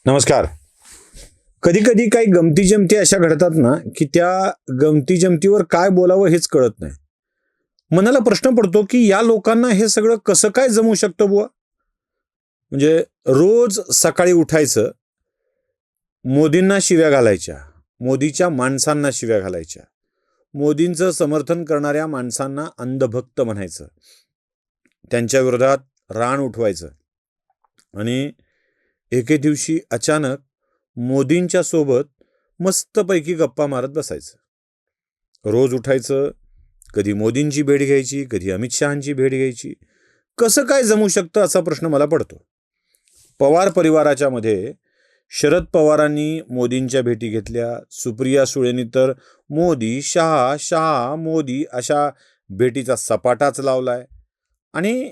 नमस्कार. कधी कधी काही गमती जमती अशा घडतात ना की त्या गमती जमतीवर काय बोलावं हेच कळत नाही. मनाला प्रश्न पडतो की या लोकांना हे सगळं कसं काय जमू शकतं बुवा. म्हणजे रोज सकाळी उठायचं, मोदींना शिव्या घालायच्या, मोदीच्या माणसांना शिव्या घालायच्या, मोदींचं समर्थन करणाऱ्या माणसांना अंधभक्त म्हणायचं, त्यांच्या विरोधात रान उठवायचं आणि एके दिवशी अचानक मोदींच्या सोबत मस्तपैकी गप्पा मारत बसायचं. रोज उठायचं, कधी मोदींची भेट घ्यायची, कधी अमित शहांची भेट घ्यायची. कसं काय जमू शकतं असा प्रश्न मला पडतो. पवार परिवाराच्या मध्ये शरद पवारांनी मोदींच्या भेटी घेतल्या, सुप्रिया सुळेंनी तर मोदी शहा शहा मोदी अशा भेटीचा सपाटाच लावलाय. आणि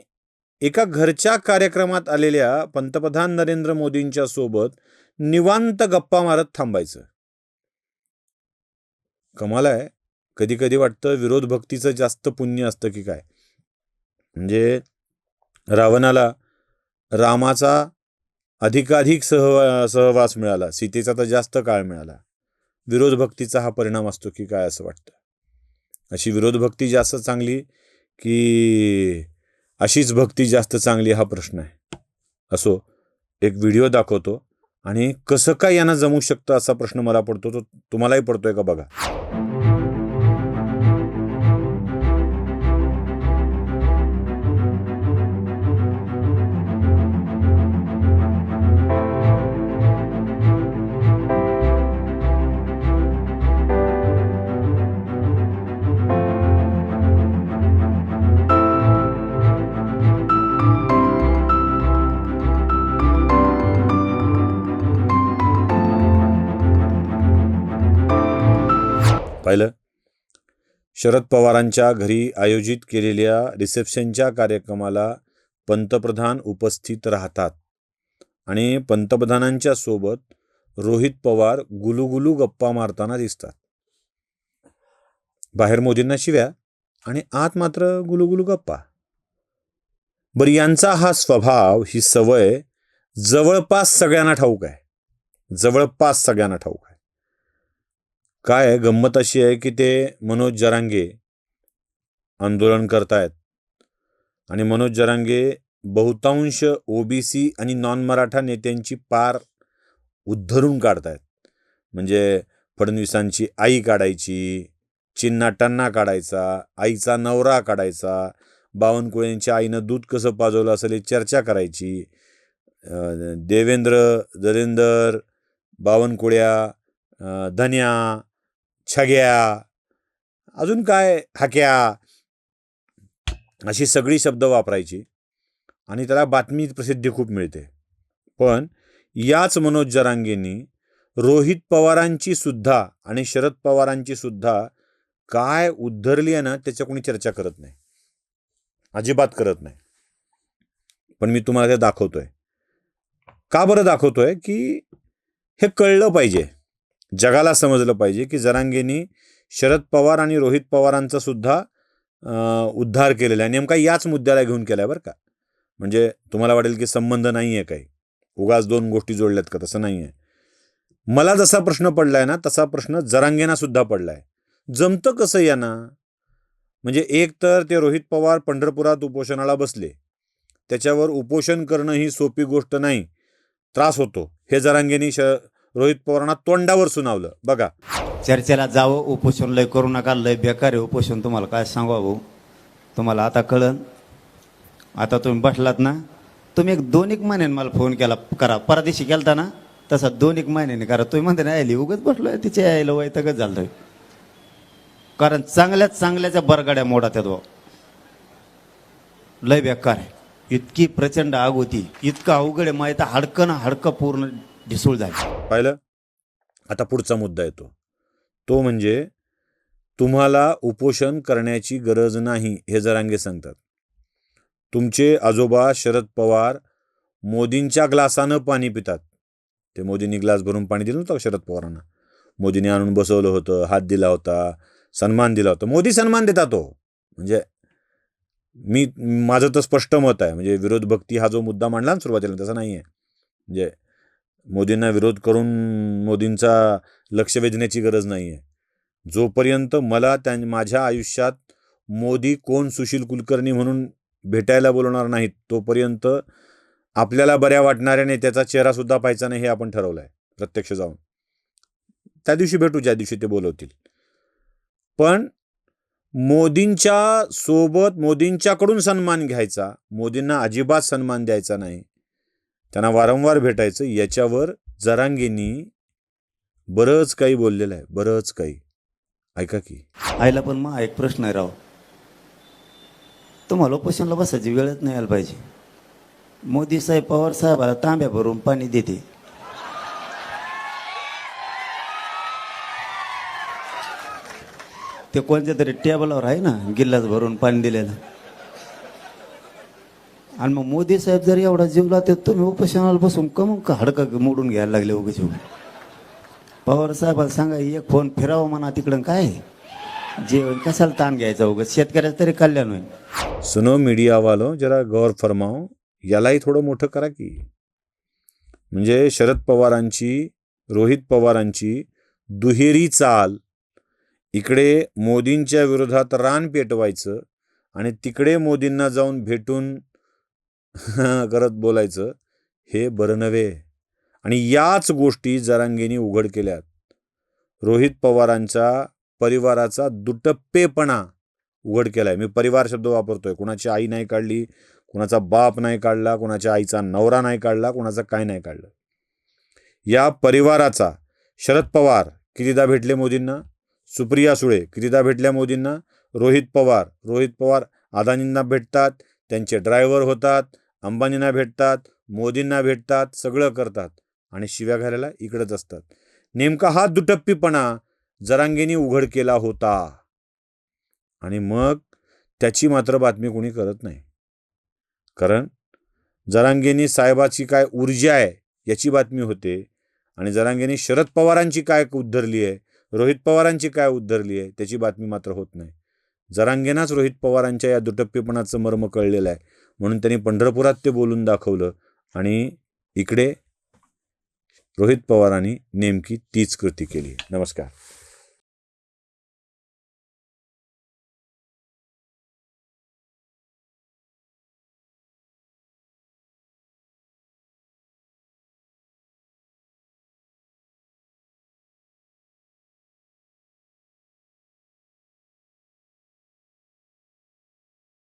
एका घरच्या कार्यक्रमात आलेल्या पंतप्रधान नरेंद्र मोदींच्या सोबत निवांत गप्पा मारत थांबायचं. कमाल आहे. कधी कधी वाटतं विरोध भक्तीचं जास्त पुण्य असतं की काय. म्हणजे रावणाला रामाचा अधिकाधिक सहवास मिळाला, सीतेचा तर जास्त काळ मिळाला. विरोध भक्तीचा हा परिणाम असतो की काय असं वाटतं. अशी विरोध भक्ती जास्त चांगली की अशीच भक्ती जास्त चांगली हा प्रश्न आहे. असो, एक व्हिडिओ दाखवतो आणि कसं काय यांना जमू शकतं असा प्रश्न मला पडतो. तो तुम्हालाही पडतोय का बघा. पाहिलं, शरद पवारांच्या घरी आयोजित केलेल्या रिसेप्शनच्या कार्यक्रमाला पंतप्रधान उपस्थित राहतात आणि पंतप्रधानांच्या सोबत रोहित पवार गुलुगुलू गप्पा मारताना दिसतात. बाहेर मोदींना शिव्या आणि आत मात्र गुलुगुलू गप्पा. बरं, यांचा हा स्वभाव, ही सवय जवळपास सगळ्यांना ठाऊक आहे. जवळपास सगळ्यांना ठाऊक आहे. काय गंमत अशी आहे की ते मनोज जरांगे आंदोलन करतायत आणि मनोज जरांगे बहुतांश ओबीसी आणि नॉन मराठा नेत्यांची पार उद्धरून काढतायत. म्हणजे फडणवीसांची आई काढायची, चिन्ना टन्ना काढायचा, आईचा नवरा काढायचा, बावनकुळेंच्या आईनं दूध कसं पाजवलं असेल चर्चा करायची, देवेंद्र, दरेंदर, बावनकुळ्या, धन्या, छग्या, अजून काय हाक्या, अशी सगळी शब्द वापरायची आणि त्याला बातमी प्रसिद्धी खूप मिळते. पण याच मनोज जरांगेंनी रोहित पवारांची सुद्धा आणि शरद पवारांची सुद्धा काय उद्धरली आहे ना, त्याच्या कोणी चर्चा करत नाही, अजिबात करत नाही. पण मी तुम्हाला ते दाखवतोय. का बरं दाखवतोय की हे कळलं पाहिजे, जगाला समजलं पाहिजे की जरांगेंनी शरद पवार आणि रोहित पवारांचा सुद्धा उद्धार केलेला आहे. नेमका याच मुद्द्याला घेऊन केलाय बरं का. म्हणजे तुम्हाला वाटेल की संबंध नाही आहे काही, उगाच दोन गोष्टी जोडल्यात का, तसं नाही आहे. मला जसा प्रश्न पडलाय ना तसा प्रश्न जरांगेंना सुद्धा पडलाय. जमतं कसं यांना. म्हणजे एक तर ते रोहित पवार पंढरपुरात उपोषणाला बसले, त्याच्यावर उपोषण करणं ही सोपी गोष्ट नाही, त्रास होतो, हे जरांगेंनी रोहित पवारांना तोंडावर सुनावलं. बघा, चर्चेला जावं, उपोषण लय करू नका, लय बेकार आहे उपोषण. तुम्हाला काय सांगा भाऊ, तुम्हाला आता कळन. आता तुम्ही बसलात ना, तुम्ही एक 2-1 महिन्याने मला फोन केला करा, परदेशी गेलता ना तसा 2-1 महिन्याने करा. तुम्ही म्हणते ना यायली उगच बसलोय, तिच्या यायला वैतागच झालं. कारण चांगल्याच चांगल्याच्या बरगाड्या मोडा त्या भाऊ, लय बेकार आहे. इतकी प्रचंड आग होती, इतकं अवघड आहे, माहिती हाडकं ना हाडकं पूर्ण ढिसूळ झाली. पाहिलं. आता पुढचा मुद्दा येतो, तो म्हणजे तुम्हाला उपोषण करण्याची गरज नाही हे जरांगे सांगतात. तुमचे आजोबा शरद पवार मोदींच्या ग्लासानं पाणी पितात. ते मोदींनी ग्लास भरून पाणी दिलं नव्हतं शरद पवारांना, मोदींनी आणून बसवलं होतं, हात दिला होता, सन्मान दिला होता. मोदी सन्मान देतात तो. म्हणजे माझं तर स्पष्ट मत आहे. म्हणजे विरोध भक्ती हा जो मुद्दा मांडला ना सुरुवातीला, तसा नाही आहे. म्हणजे मोदींना विरोध करून मोदींचा लक्ष वेधण्याची गरज नाही आहे. जोपर्यंत मला माझ्या आयुष्यात मोदी कोण सुशील कुलकर्णी म्हणून भेटायला बोलवणार नाहीत, तोपर्यंत आपल्याला बऱ्या वाटणाऱ्या नेत्याचा चेहरासुद्धा पाहायचा नाही हे आपण ठरवलं आहे प्रत्यक्ष जाऊन. त्या दिवशी भेटू ज्या दिवशी ते बोलवतील. पण मोदींच्या सोबत मोदींच्याकडून सन्मान घ्यायचा, मोदींना अजिबात सन्मान द्यायचा नाही, त्यांना वारंवार भेटायचं. याच्यावर जरांगेंनी बरंच काही बोललेलं आहे, बरंच काही. ऐका की. आईला पण मग एक प्रश्न आहे राव, तुम्हाला उपोषणला बसायची वेळच नाही यायला पाहिजे. मोदी साहेब पवार साहेबाला तांब्या भरून पाणी देते. ते कोणत्या तरी टेबलावर आहे ना गिल्लास भरून पाणी दिलेलं. आणि मग मोदी साहेब जर एवढा जीव लावते, तुम्ही उपोषणाला बसून कमून का हडका मोडून घ्यायला लागले उगाच. पवार साहेबाला सांगा एक फोन फिरावं म्हणा तिकडं, काय जेवण कशाला ताण घ्यायचा उगाच, शेतकऱ्याचं तरी कल्याण होईल. सुनो मीडिया वालो, जरा गौर फरमाओ, यालाही थोडं मोठं करा की. म्हणजे शरद पवारांची, रोहित पवारांची दुहेरी चाल, इकडे मोदींच्या विरोधात रान पेटवायचं आणि तिकडे मोदींना जाऊन भेटून करत बोलायचं, हे बरं नव्हे. आणि याच गोष्टी जरांगेंनी उघड केल्यात. रोहित पवारांच्या परिवाराचा दुटप्पेपणा उघड केलाय. मी परिवार शब्द वापरतोय. कुणाची आई नाही काढली, कुणाचा बाप नाही काढला, कुणाच्या आईचा नवरा नाही काढला, कुणाचं काय नाही काढलं. या परिवाराचा शरद पवार कितीदा भेटले मोदींना, सुप्रिया सुळे कितीदा भेटल्या मोदींना, रोहित पवार अदानींना भेटतात, त्यांचे ड्रायव्हर होतात, अंबानींना भेटतात, मोदींना भेटतात, सगळं करतात आणि शिव्या घालायला इकडंच असतात. नेमका हा दुटप्पीपणा जरांगेंनी उघड केला होता आणि मग त्याची मात्र बातमी कोणी करत नाही. कारण जरांगेंनी साहेबाची काय ऊर्जा आहे याची बातमी होते आणि जरांगेंनी शरद पवारांची काय उद्धरली आहे, रोहित पवारांची काय उद्धरली आहे त्याची बातमी मात्र होत नाही. जरांगेंनाच रोहित पवारांच्या या दुटप्पीपणाचं मर्म कळलेलं आहे, म्हणून त्यांनी पंढरपुरात ते बोलून दाखवलं आणि इकडे रोहित पवारांनी नेमकी तीच कृती केली. नमस्कार.